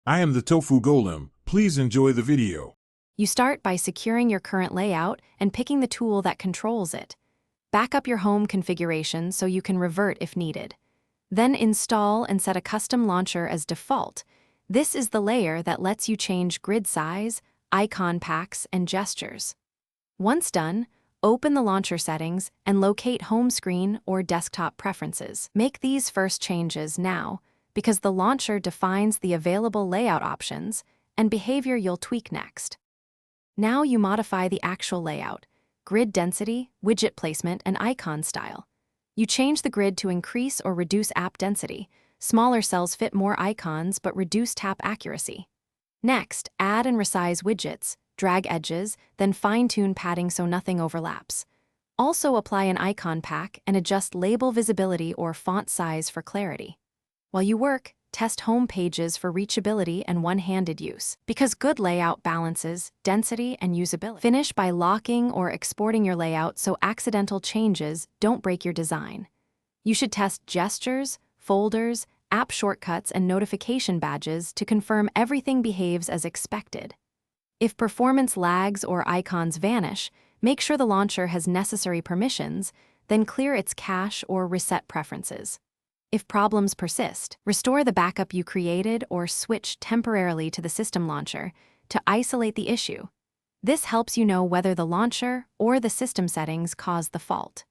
I am the Tofu Golem. Please enjoy the video. You start by securing your current layout and picking the tool that controls it. Back up your home configuration so you can revert if needed. Then install and set a custom launcher as default. This is the layer that lets you change grid size, icon packs, and gestures. Once done, open the launcher settings and locate home screen or desktop preferences. Make these first changes now, because the launcher defines the available layout options and behavior you'll tweak next. Now you modify the actual layout, grid density, widget placement, and icon style. You change the grid to increase or reduce app density. Smaller cells fit more icons but reduce tap accuracy. Next, add and resize widgets, drag edges, then fine-tune padding so nothing overlaps. Also apply an icon pack and adjust label visibility or font size for clarity. While you work, test home pages for reachability and one-handed use, because good layout balances density and usability. Finish by locking or exporting your layout so accidental changes don't break your design. You should test gestures, folders, app shortcuts, and notification badges to confirm everything behaves as expected. If performance lags or icons vanish, make sure the launcher has necessary permissions, then clear its cache or reset preferences. If problems persist, restore the backup you created or switch temporarily to the system launcher to isolate the issue. This helps you know whether the launcher or the system settings caused the fault.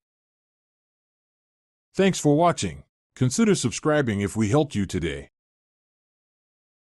Thanks for watching. Consider subscribing if we helped you today.